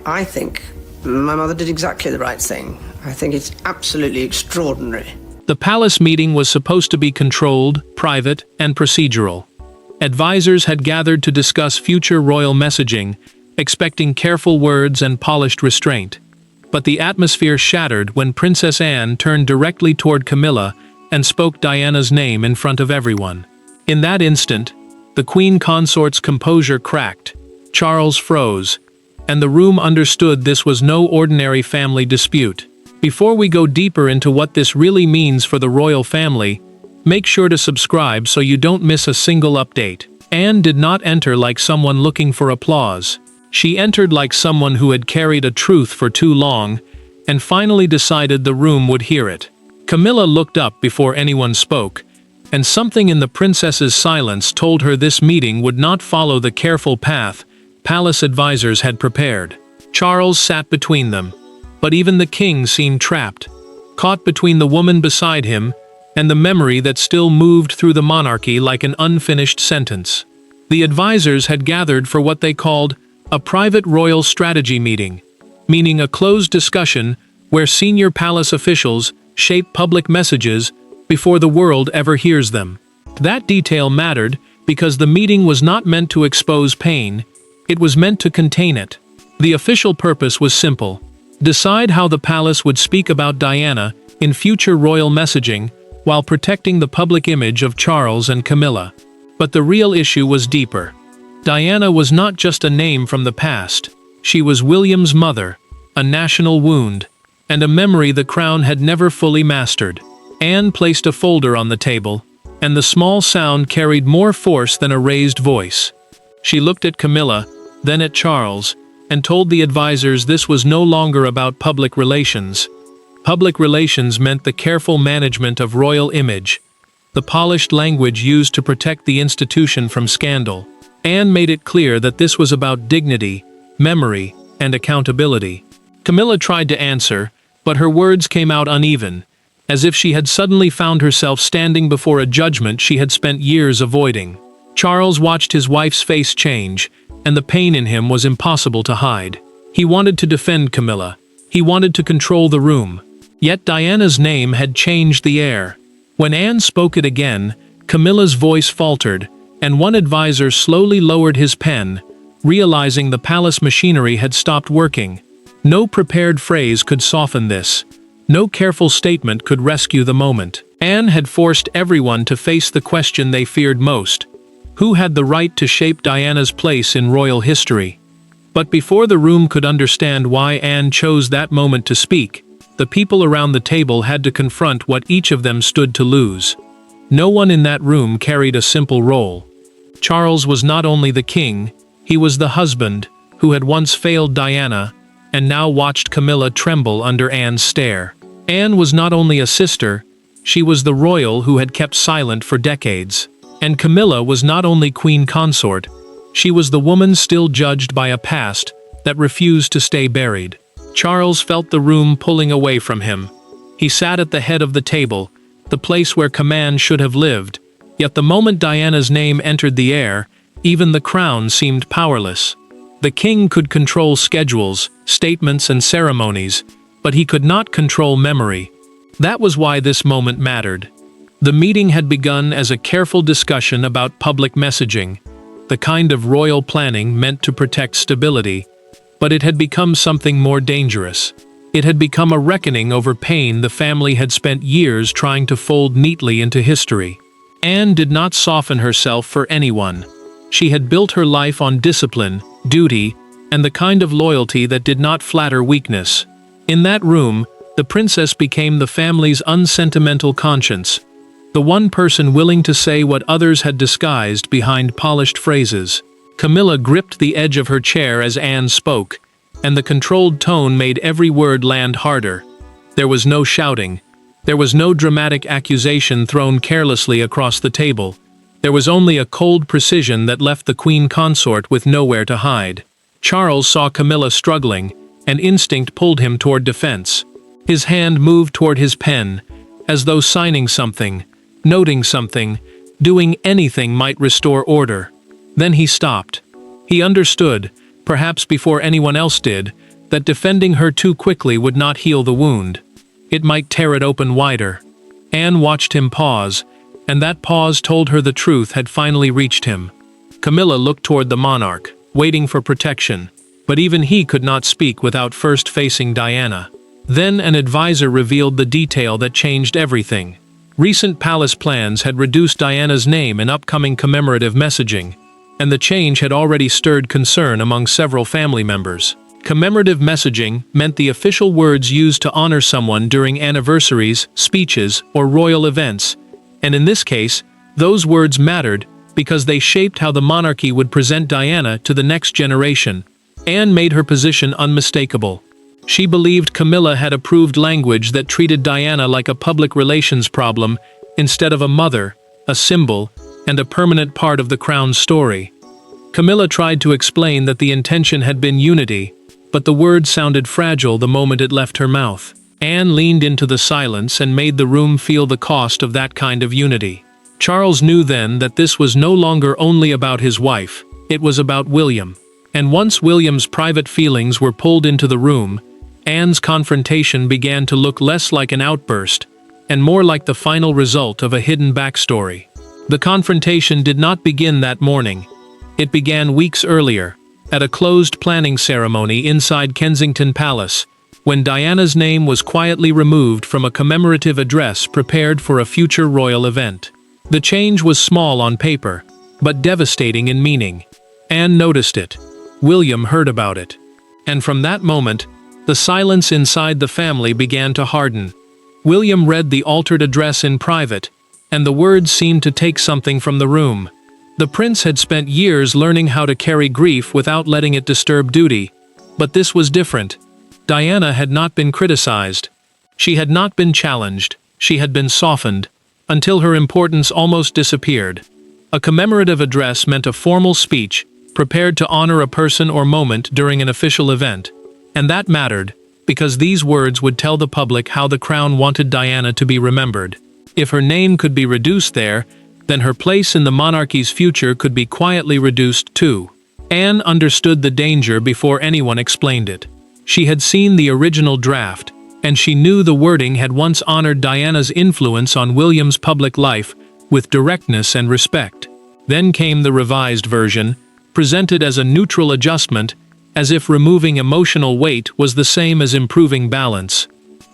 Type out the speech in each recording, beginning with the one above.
I think my mother did exactly the right thing. I think it's absolutely extraordinary. The palace meeting was supposed to be controlled, private, and procedural. Advisors had gathered to discuss future royal messaging, expecting careful words and polished restraint. But the atmosphere shattered when Princess Anne turned directly toward Camilla and spoke Diana's name in front of everyone. In that instant, the Queen Consort's composure cracked, Charles froze, and the room understood this was no ordinary family dispute. Before we go deeper into what this really means for the royal family, make sure to subscribe so you don't miss a single update. Anne did not enter like someone looking for applause. She entered like someone who had carried a truth for too long, and finally decided the room would hear it. Camilla looked up before anyone spoke, and something in the princess's silence told her this meeting would not follow the careful path palace advisors had prepared. Charles sat between them, but even the king seemed trapped, caught between the woman beside him and the memory that still moved through the monarchy like an unfinished sentence. The advisors had gathered for what they called a private royal strategy meeting, meaning a closed discussion where senior palace officials shape public messages before the world ever hears them. That detail mattered because the meeting was not meant to expose pain, it was meant to contain it. The official purpose was simple: decide how the palace would speak about Diana in future royal messaging while protecting the public image of Charles and Camilla. But the real issue was deeper. Diana was not just a name from the past. She was William's mother, a national wound, and a memory the crown had never fully mastered. Anne placed a folder on the table, and the small sound carried more force than a raised voice. She looked at Camilla, then at Charles, and told the advisors this was no longer about public relations. Public relations meant the careful management of royal image, the polished language used to protect the institution from scandal. Anne made it clear that this was about dignity, memory, and accountability. Camilla tried to answer, but her words came out uneven, as if she had suddenly found herself standing before a judgment she had spent years avoiding. Charles watched his wife's face change, and the pain in him was impossible to hide. He wanted to defend Camilla. He wanted to control the room. Yet Diana's name had changed the air. When Anne spoke it again, Camilla's voice faltered, and one advisor slowly lowered his pen, realizing the palace machinery had stopped working. No prepared phrase could soften this. No careful statement could rescue the moment. Anne had forced everyone to face the question they feared most: who had the right to shape Diana's place in royal history? But before the room could understand why Anne chose that moment to speak, the people around the table had to confront what each of them stood to lose. No one in that room carried a simple role. Charles was not only the king, he was the husband who had once failed Diana and now watched Camilla tremble under Anne's stare. Anne was not only a sister, she was the royal who had kept silent for decades. And Camilla was not only Queen Consort, she was the woman still judged by a past that refused to stay buried. Charles felt the room pulling away from him. He sat at the head of the table, the place where command should have lived, yet the moment Diana's name entered the air, even the crown seemed powerless. The king could control schedules, statements, and ceremonies, but he could not control memory. That was why this moment mattered. The meeting had begun as a careful discussion about public messaging, the kind of royal planning meant to protect stability, but it had become something more dangerous. It had become a reckoning over pain the family had spent years trying to fold neatly into history. Anne did not soften herself for anyone. She had built her life on discipline, duty, and the kind of loyalty that did not flatter weakness. In that room, the princess became the family's unsentimental conscience, the one person willing to say what others had disguised behind polished phrases. Camilla gripped the edge of her chair as Anne spoke, and the controlled tone made every word land harder. There was no shouting. There was no dramatic accusation thrown carelessly across the table. There was only a cold precision that left the Queen Consort with nowhere to hide. Charles saw Camilla struggling, and instinct pulled him toward defense. His hand moved toward his pen, as though signing something, noting something, doing anything might restore order. Then he stopped. He understood, perhaps before anyone else did, that defending her too quickly would not heal the wound. It might tear it open wider. Anne watched him pause, and that pause told her the truth had finally reached him. Camilla looked toward the monarch, waiting for protection, but even he could not speak without first facing Diana. Then an advisor revealed the detail that changed everything. Recent palace plans had reduced Diana's name in upcoming commemorative messaging, and the change had already stirred concern among several family members. Commemorative messaging meant the official words used to honor someone during anniversaries, speeches, or royal events, and in this case, those words mattered because they shaped how the monarchy would present Diana to the next generation. Anne made her position unmistakable. She believed Camilla had approved language that treated Diana like a public relations problem instead of a mother, a symbol, and a permanent part of the crown's story. Camilla tried to explain that the intention had been unity, but the word sounded fragile the moment it left her mouth. Anne leaned into the silence and made the room feel the cost of that kind of unity. Charles knew then that this was no longer only about his wife, it was about William. And once William's private feelings were pulled into the room, Anne's confrontation began to look less like an outburst, and more like the final result of a hidden backstory. The confrontation did not begin that morning. It began weeks earlier, at a closed planning ceremony inside Kensington Palace, when Diana's name was quietly removed from a commemorative address prepared for a future royal event. The change was small on paper, but devastating in meaning. Anne noticed it. William heard about it. And from that moment, the silence inside the family began to harden. William read the altered address in private, and the words seemed to take something from the room. The prince had spent years learning how to carry grief without letting it disturb duty, but this was different. Diana had not been criticized. She had not been challenged. She had been softened, until her importance almost disappeared. A commemorative address meant a formal speech, prepared to honor a person or moment during an official event. And that mattered, because these words would tell the public how the crown wanted Diana to be remembered. If her name could be reduced there, then her place in the monarchy's future could be quietly reduced too. Anne understood the danger before anyone explained it. She had seen the original draft, and she knew the wording had once honored Diana's influence on William's public life with directness and respect. Then came the revised version, presented as a neutral adjustment, as if removing emotional weight was the same as improving balance.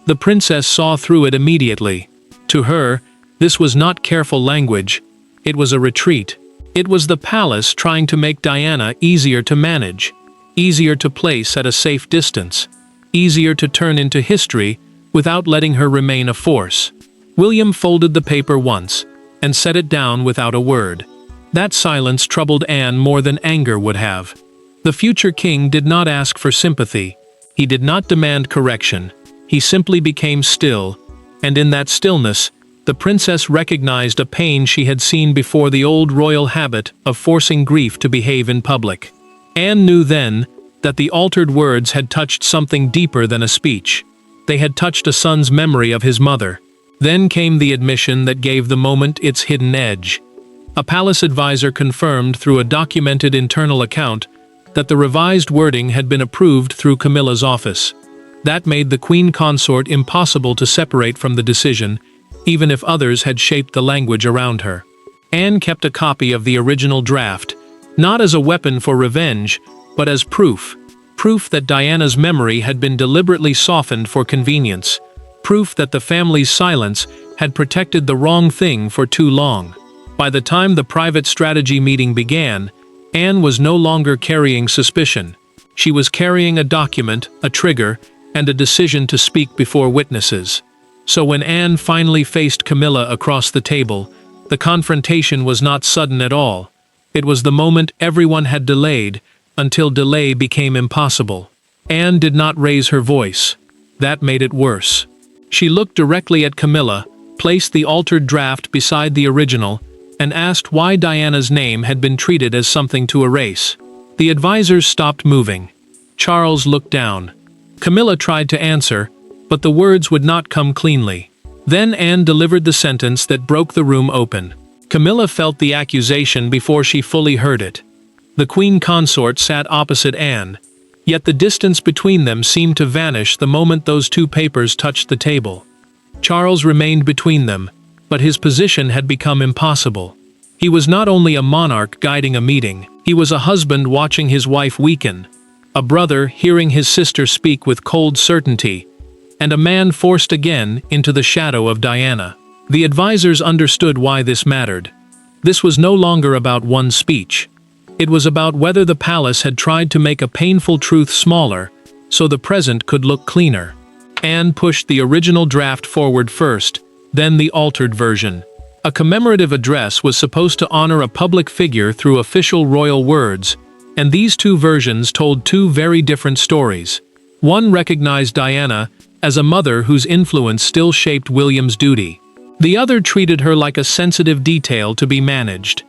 The princess saw through it immediately. To her, this was not careful language. It was a retreat. It was the palace trying to make Diana easier to manage, easier to place at a safe distance, easier to turn into history without letting her remain a force. William folded the paper once and set it down without a word. That silence troubled Anne more than anger would have. The future king did not ask for sympathy. He did not demand correction. He simply became still, and in that stillness, the princess recognized a pain she had seen before: the old royal habit of forcing grief to behave in public. Anne knew then that the altered words had touched something deeper than a speech. They had touched a son's memory of his mother. Then came the admission that gave the moment its hidden edge. A palace advisor confirmed through a documented internal account that the revised wording had been approved through Camilla's office. That made the Queen Consort impossible to separate from the decision, even if others had shaped the language around her. Anne kept a copy of the original draft, not as a weapon for revenge, but as proof that Diana's memory had been deliberately softened for convenience, proof that the family's silence had protected the wrong thing for too long. By the time the private strategy meeting began, Anne was no longer carrying suspicion. She was carrying a document, a trigger, and a decision to speak before witnesses. So when Anne finally faced Camilla across the table, the confrontation was not sudden at all. It was the moment everyone had delayed, until delay became impossible. Anne did not raise her voice. That made it worse. She looked directly at Camilla, placed the altered draft beside the original, and asked why Diana's name had been treated as something to erase. The advisors stopped moving. Charles looked down. Camilla tried to answer, but the words would not come cleanly. Then Anne delivered the sentence that broke the room open. Camilla felt the accusation before she fully heard it. The Queen Consort sat opposite Anne. Yet the distance between them seemed to vanish the moment those two papers touched the table. Charles remained between them, but his position had become impossible. He was not only a monarch guiding a meeting, he was a husband watching his wife weaken, a brother hearing his sister speak with cold certainty, and a man forced again into the shadow of Diana. The advisors understood why this mattered. This was no longer about one speech. It was about whether the palace had tried to make a painful truth smaller, so the present could look cleaner. Anne pushed the original draft forward first, then the altered version. A commemorative address was supposed to honor a public figure through official royal words, and these two versions told two very different stories. One recognized Diana as a mother whose influence still shaped William's duty. The other treated her like a sensitive detail to be managed.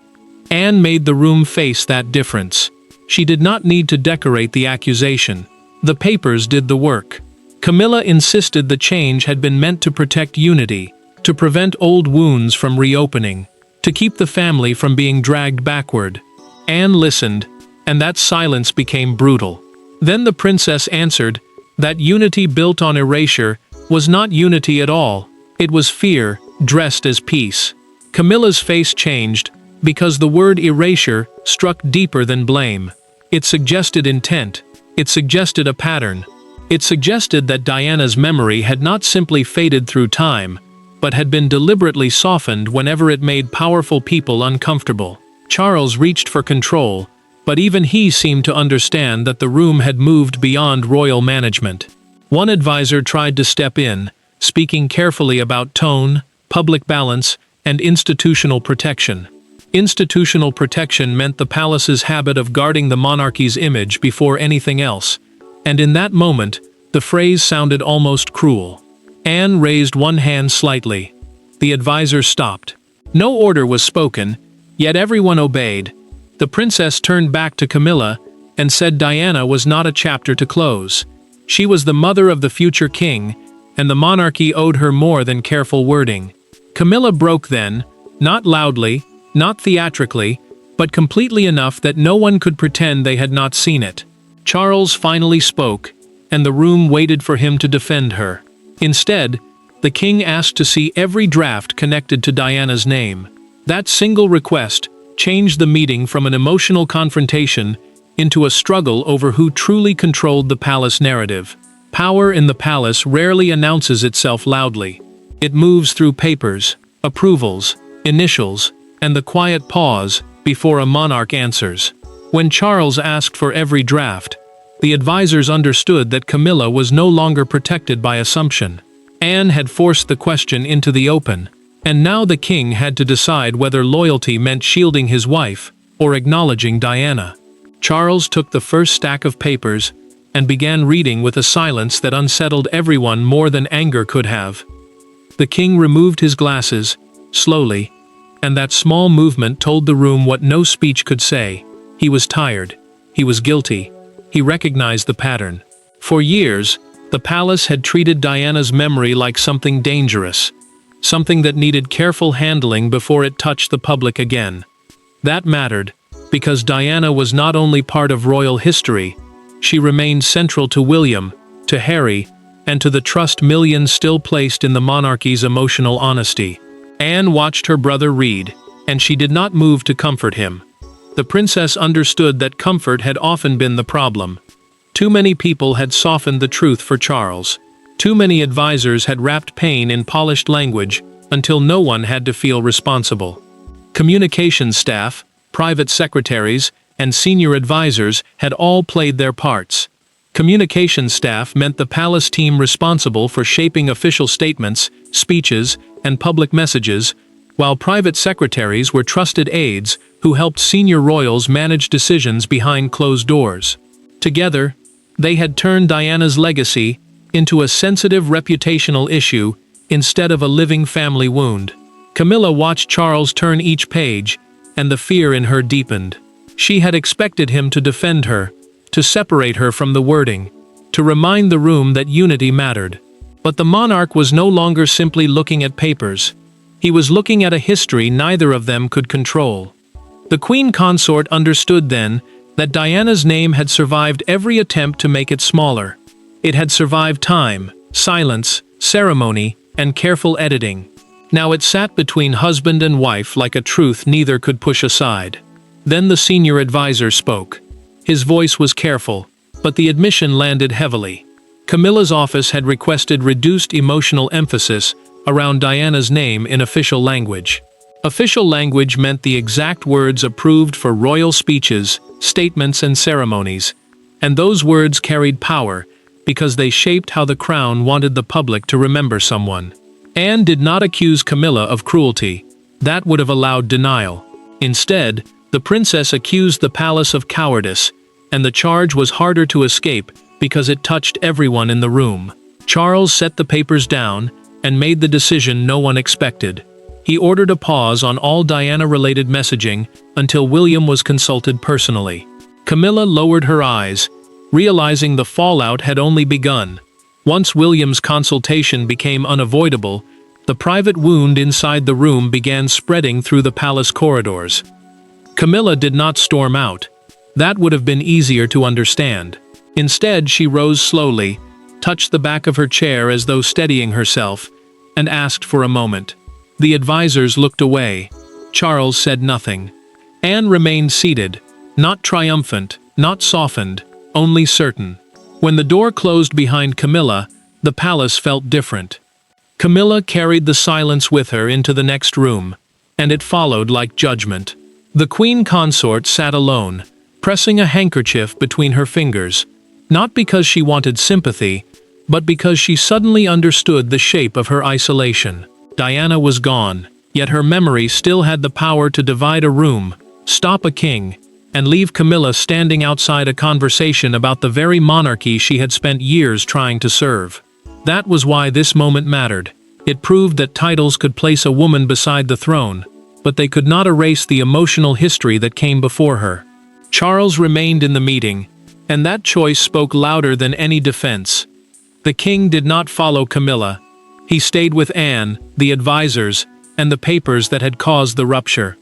Anne made the room face that difference. She did not need to decorate the accusation. The papers did the work. Camilla insisted the change had been meant to protect unity, to prevent old wounds from reopening, to keep the family from being dragged backward. Anne listened, and that silence became brutal. Then the princess answered that unity built on erasure was not unity at all. It was fear, dressed as peace. Camilla's face changed, because the word erasure struck deeper than blame. It suggested intent. It suggested a pattern. It suggested that Diana's memory had not simply faded through time, but had been deliberately softened whenever it made powerful people uncomfortable. Charles reached for control, but even he seemed to understand that the room had moved beyond royal management. One advisor tried to step in, speaking carefully about tone, public balance, and institutional protection. Institutional protection meant the palace's habit of guarding the monarchy's image before anything else, and in that moment, the phrase sounded almost cruel. Anne raised one hand slightly. The advisor stopped. No order was spoken, yet everyone obeyed. The princess turned back to Camilla and said Diana was not a chapter to close. She was the mother of the future king, and the monarchy owed her more than careful wording. Camilla broke then, not loudly, not theatrically, but completely enough that no one could pretend they had not seen it. Charles finally spoke, and the room waited for him to defend her. Instead, the king asked to see every draft connected to Diana's name. That single request changed the meeting from an emotional confrontation into a struggle over who truly controlled the palace narrative. Power in the palace rarely announces itself loudly. It moves through papers, approvals, initials, and the quiet pause before a monarch answers. When Charles asked for every draft, the advisors understood that Camilla was no longer protected by assumption. Anne had forced the question into the open, and now the king had to decide whether loyalty meant shielding his wife or acknowledging Diana. Charles took the first stack of papers and began reading with a silence that unsettled everyone more than anger could have. The king removed his glasses, slowly, and that small movement told the room what no speech could say. He was tired. He was guilty. He recognized the pattern. For years, the palace had treated Diana's memory like something dangerous, something that needed careful handling before it touched the public again. That mattered, because Diana was not only part of royal history, she remained central to William, to Harry, and to the trust millions still placed in the monarchy's emotional honesty. Anne watched her brother read, and she did not move to comfort him. The princess understood that comfort had often been the problem. Too many people had softened the truth for Charles. Too many advisors had wrapped pain in polished language until no one had to feel responsible. Communications staff, private secretaries, and senior advisors had all played their parts. Communications staff meant the palace team responsible for shaping official statements, speeches, and public messages, while private secretaries were trusted aides who helped senior royals manage decisions behind closed doors. Together, they had turned Diana's legacy into a sensitive reputational issue instead of a living family wound. Camilla watched Charles turn each page, and the fear in her deepened. She had expected him to defend her, to separate her from the wording, to remind the room that unity mattered. But the monarch was no longer simply looking at papers. He was looking at a history neither of them could control. The Queen Consort understood then that Diana's name had survived every attempt to make it smaller. It had survived time, silence, ceremony, and careful editing. Now it sat between husband and wife like a truth neither could push aside. Then the senior advisor spoke. His voice was careful, but the admission landed heavily. Camilla's office had requested reduced emotional emphasis around Diana's name in official language. Official language meant the exact words approved for royal speeches, statements, and ceremonies, and those words carried power because they shaped how the crown wanted the public to remember someone. Anne did not accuse Camilla of cruelty. That would have allowed denial. Instead, the princess accused the palace of cowardice, and the charge was harder to escape because it touched everyone in the room. Charles set the papers down and made the decision no one expected. He ordered a pause on all Diana-related messaging until William was consulted personally. Camilla lowered her eyes, realizing the fallout had only begun. Once William's consultation became unavoidable, the private wound inside the room began spreading through the palace corridors. Camilla did not storm out. That would have been easier to understand. Instead, she rose slowly, touched the back of her chair as though steadying herself, and asked for a moment. The advisors looked away. Charles said nothing. Anne remained seated, not triumphant, not softened, only certain. When the door closed behind Camilla, the palace felt different. Camilla carried the silence with her into the next room, and it followed like judgment. The Queen Consort sat alone, pressing a handkerchief between her fingers, not because she wanted sympathy, but because she suddenly understood the shape of her isolation. Diana was gone, yet her memory still had the power to divide a room, stop a king, and leave Camilla standing outside a conversation about the very monarchy she had spent years trying to serve. That was why this moment mattered. It proved that titles could place a woman beside the throne, but they could not erase the emotional history that came before her. Charles remained in the meeting, and that choice spoke louder than any defense. The king did not follow Camilla. He stayed with Anne, the advisors, and the papers that had caused the rupture.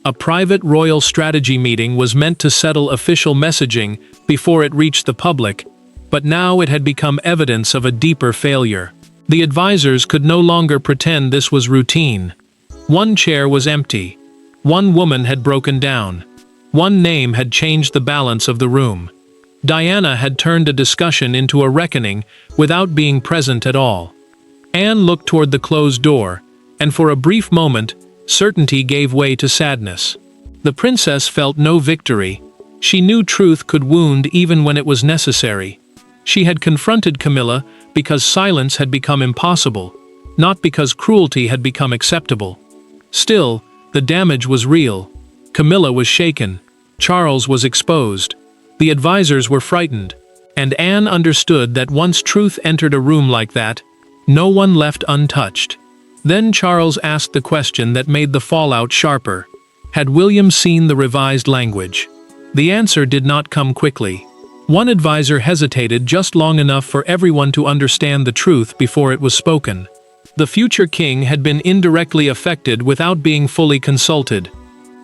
A private royal strategy meeting was meant to settle official messaging before it reached the public, but now it had become evidence of a deeper failure. The advisors could no longer pretend this was routine. One chair was empty. One woman had broken down. One name had changed the balance of the room. Diana had turned a discussion into a reckoning without being present at all. Anne looked toward the closed door, and for a brief moment, certainty gave way to sadness. The princess felt no victory. She knew truth could wound even when it was necessary. She had confronted Camilla because silence had become impossible, not because cruelty had become acceptable. Still, the damage was real. Camilla was shaken. Charles was exposed. The advisors were frightened. And Anne understood that once truth entered a room like that, no one left untouched. Then Charles asked the question that made the fallout sharper. Had William seen the revised language? The answer did not come quickly. One advisor hesitated just long enough for everyone to understand the truth before it was spoken. The future king had been indirectly affected without being fully consulted.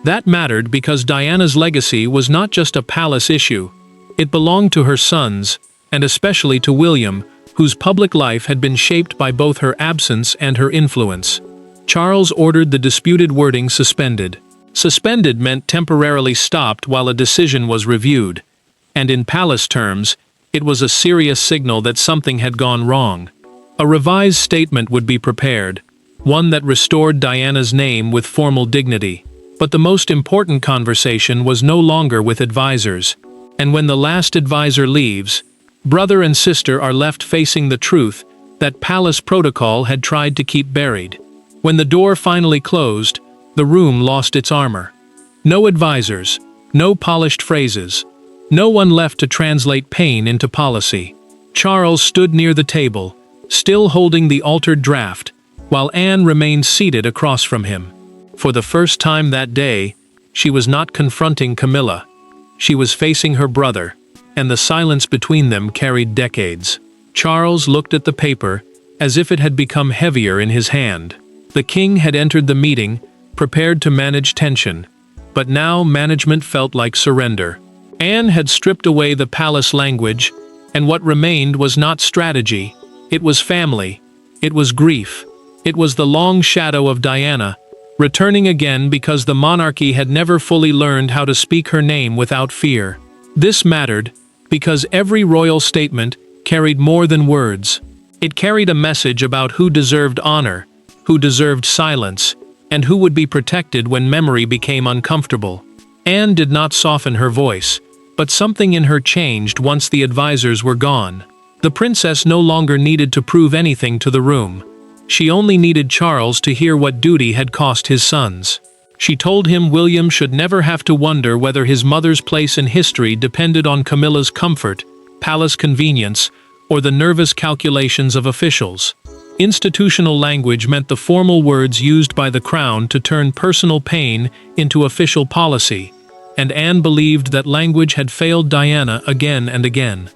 That mattered because Diana's legacy was not just a palace issue. It belonged to her sons, and especially to William, whose public life had been shaped by both her absence and her influence. Charles ordered the disputed wording suspended. Suspended meant temporarily stopped while a decision was reviewed. And in palace terms, it was a serious signal that something had gone wrong. A revised statement would be prepared, one that restored Diana's name with formal dignity. But the most important conversation was no longer with advisors. And when the last advisor leaves, brother and sister are left facing the truth that palace protocol had tried to keep buried. When the door finally closed, the room lost its armor. No advisors, no polished phrases, no one left to translate pain into policy. Charles stood near the table, still holding the altered draft, while Anne remained seated across from him. For the first time that day, she was not confronting Camilla. She was facing her brother, and the silence between them carried decades. Charles looked at the paper as if it had become heavier in his hand. The king had entered the meeting, prepared to manage tension, but now management felt like surrender. Anne had stripped away the palace language, and what remained was not strategy. It was family. It was grief. It was the long shadow of Diana, returning again because the monarchy had never fully learned how to speak her name without fear. This mattered because every royal statement carried more than words. It carried a message about who deserved honor, who deserved silence, and who would be protected when memory became uncomfortable. Anne did not soften her voice, but something in her changed once the advisors were gone. The princess no longer needed to prove anything to the room. She only needed Charles to hear what duty had cost his sons. She told him William should never have to wonder whether his mother's place in history depended on Camilla's comfort, palace convenience, or the nervous calculations of officials. Institutional language meant the formal words used by the crown to turn personal pain into official policy, and Anne believed that language had failed Diana again and again.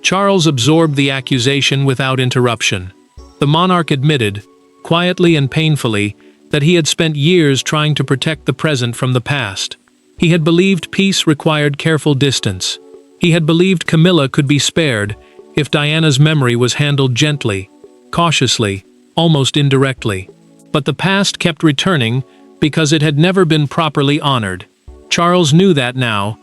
Charles absorbed the accusation without interruption. The monarch admitted, quietly and painfully, that he had spent years trying to protect the present from the past. He had believed peace required careful distance. He had believed Camilla could be spared if Diana's memory was handled gently, cautiously, almost indirectly. But the past kept returning because it had never been properly honored. Charles knew that now.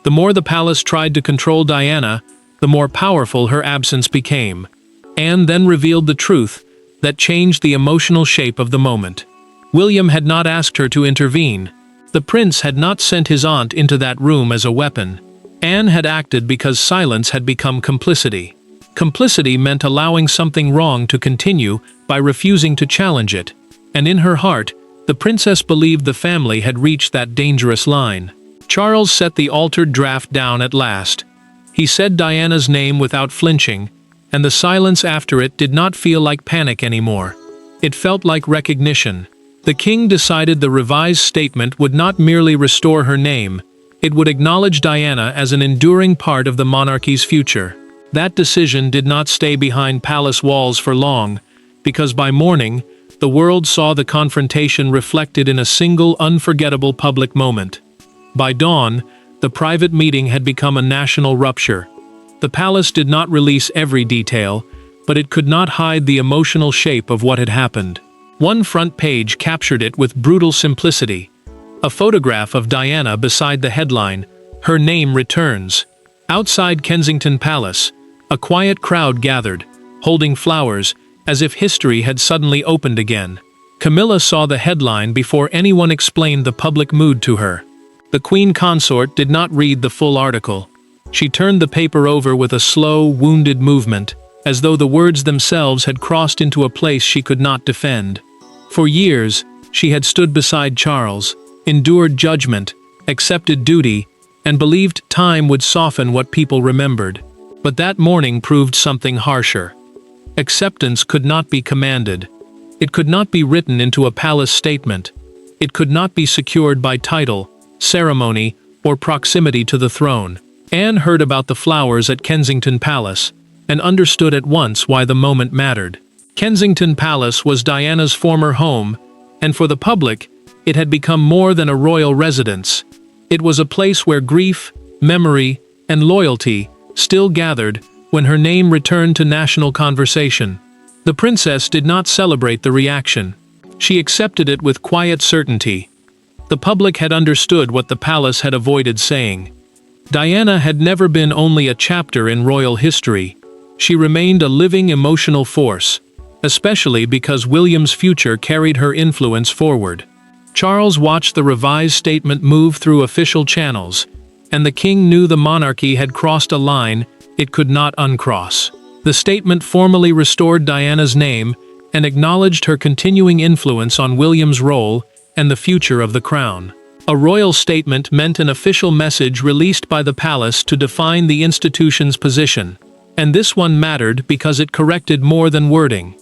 The more the palace tried to control Diana, the more powerful her absence became. Anne then revealed the truth that changed the emotional shape of the moment. William had not asked her to intervene. The prince had not sent his aunt into that room as a weapon. Anne had acted because silence had become complicity. Complicity meant allowing something wrong to continue by refusing to challenge it. And in her heart, the princess believed the family had reached that dangerous line. Charles set the altered draft down at last. He said Diana's name without flinching, and the silence after it did not feel like panic anymore. It felt like recognition. The king decided the revised statement would not merely restore her name, it would acknowledge Diana as an enduring part of the monarchy's future. That decision did not stay behind palace walls for long, because by morning, the world saw the confrontation reflected in a single unforgettable public moment. By dawn, the private meeting had become a national rupture. The palace did not release every detail, but it could not hide the emotional shape of what had happened. One front page captured it with brutal simplicity. A photograph of Diana beside the headline, "Her name returns." Outside Kensington Palace, a quiet crowd gathered, holding flowers, as if history had suddenly opened again. Camilla saw the headline before anyone explained the public mood to her. The Queen Consort did not read the full article. She turned the paper over with a slow, wounded movement, as though the words themselves had crossed into a place she could not defend. For years, she had stood beside Charles, endured judgment, accepted duty, and believed time would soften what people remembered. But that morning proved something harsher. Acceptance could not be commanded. It could not be written into a palace statement. It could not be secured by title, ceremony, or proximity to the throne. Anne heard about the flowers at Kensington Palace, and understood at once why the moment mattered. Kensington Palace was Diana's former home, and for the public, it had become more than a royal residence. It was a place where grief, memory, and loyalty still gathered when her name returned to national conversation. The princess did not celebrate the reaction. She accepted it with quiet certainty. The public had understood what the palace had avoided saying. Diana had never been only a chapter in royal history. She remained a living emotional force, especially because William's future carried her influence forward. Charles watched the revised statement move through official channels, and the king knew the monarchy had crossed a line it could not uncross. The statement formally restored Diana's name and acknowledged her continuing influence on William's role and the future of the crown. A royal statement meant an official message released by the palace to define the institution's position. And this one mattered because it corrected more than wording.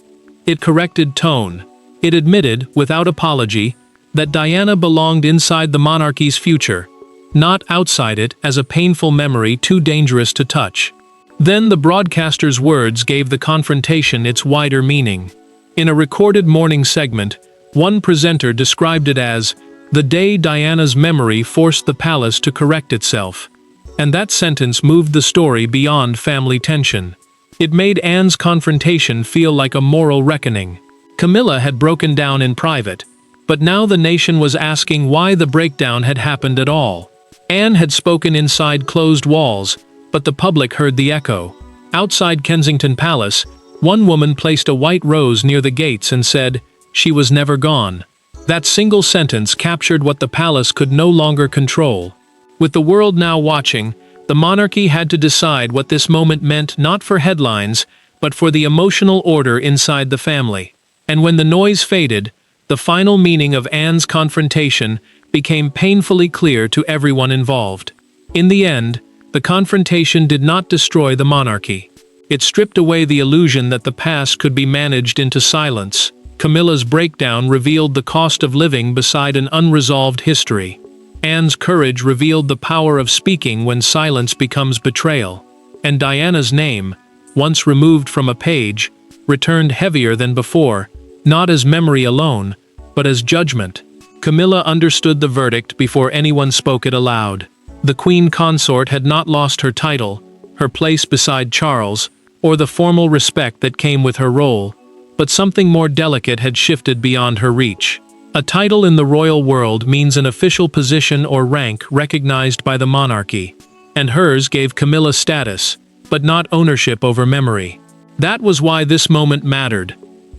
It corrected tone. It admitted, without apology, that Diana belonged inside the monarchy's future, not outside it as a painful memory too dangerous to touch. Then the broadcaster's words gave the confrontation its wider meaning. In a recorded morning segment, one presenter described it as the day Diana's memory forced the palace to correct itself. And that sentence moved the story beyond family tension. It made Anne's confrontation feel like a moral reckoning. Camilla had broken down in private, but now the nation was asking why the breakdown had happened at all. Anne had spoken inside closed walls, but the public heard the echo. Outside Kensington Palace, one woman placed a white rose near the gates and said, "She was never gone." That single sentence captured what the palace could no longer control. With the world now watching, the monarchy had to decide what this moment meant not for headlines, but for the emotional order inside the family. And when the noise faded, the final meaning of Anne's confrontation became painfully clear to everyone involved. In the end, the confrontation did not destroy the monarchy. It stripped away the illusion that the past could be managed into silence. Camilla's breakdown revealed the cost of living beside an unresolved history. Anne's courage revealed the power of speaking when silence becomes betrayal. And Diana's name, once removed from a page, returned heavier than before, not as memory alone, but as judgment. Camilla understood the verdict before anyone spoke it aloud. The Queen Consort had not lost her title, her place beside Charles, or the formal respect that came with her role, but something more delicate had shifted beyond her reach. A title in the royal world means an official position or rank recognized by the monarchy, and hers gave Camilla status, but not ownership over memory. That was why this moment mattered.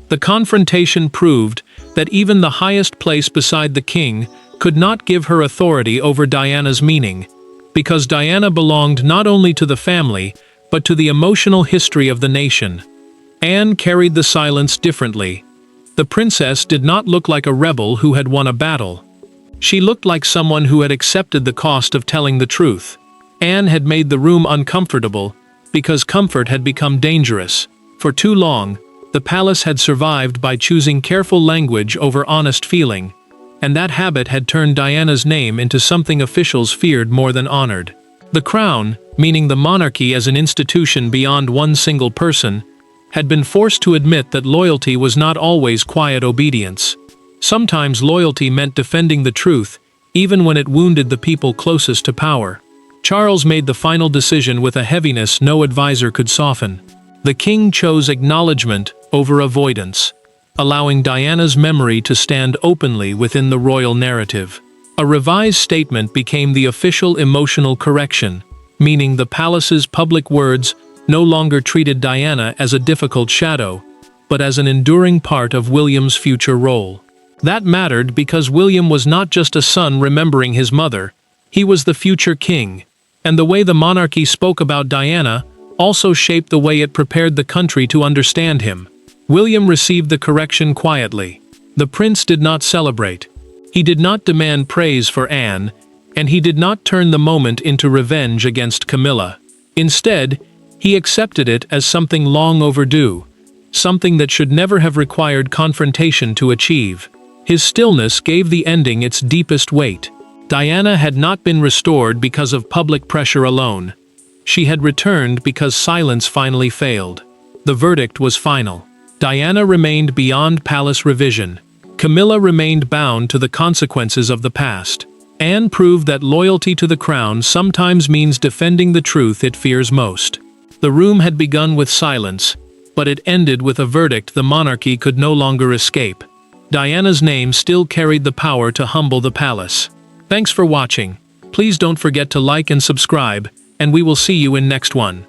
The confrontation proved that even the highest place beside the king could not give her authority over Diana's meaning, because Diana belonged not only to the family, but to the emotional history of the nation. Anne carried the silence differently. The princess did not look like a rebel who had won a battle. She looked like someone who had accepted the cost of telling the truth. Anne had made the room uncomfortable, because comfort had become dangerous. For too long, the palace had survived by choosing careful language over honest feeling, and that habit had turned Diana's name into something officials feared more than honored. The crown, meaning the monarchy as an institution beyond one single person, had been forced to admit that loyalty was not always quiet obedience. Sometimes loyalty meant defending the truth, even when it wounded the people closest to power. Charles made the final decision with a heaviness no advisor could soften. The king chose acknowledgement over avoidance, allowing Diana's memory to stand openly within the royal narrative. A revised statement became the official emotional correction, meaning the palace's public words no longer treated Diana as a difficult shadow, but as an enduring part of William's future role. That mattered because William was not just a son remembering his mother, he was the future king, and the way the monarchy spoke about Diana also shaped the way it prepared the country to understand him. William received the correction quietly. The prince did not celebrate. He did not demand praise for Anne, and he did not turn the moment into revenge against Camilla. Instead, he accepted it as something long overdue, something that should never have required confrontation to achieve. His stillness gave the ending its deepest weight. Diana had not been restored because of public pressure alone. She had returned because silence finally failed. The verdict was final. Diana remained beyond palace revision. Camilla remained bound to the consequences of the past. Anne proved that loyalty to the crown sometimes means defending the truth it fears most. The room had begun with silence, but it ended with a verdict the monarchy could no longer escape. Diana's name still carried the power to humble the palace. Thanks for watching. Please don't forget to like and subscribe, and we will see you in next one.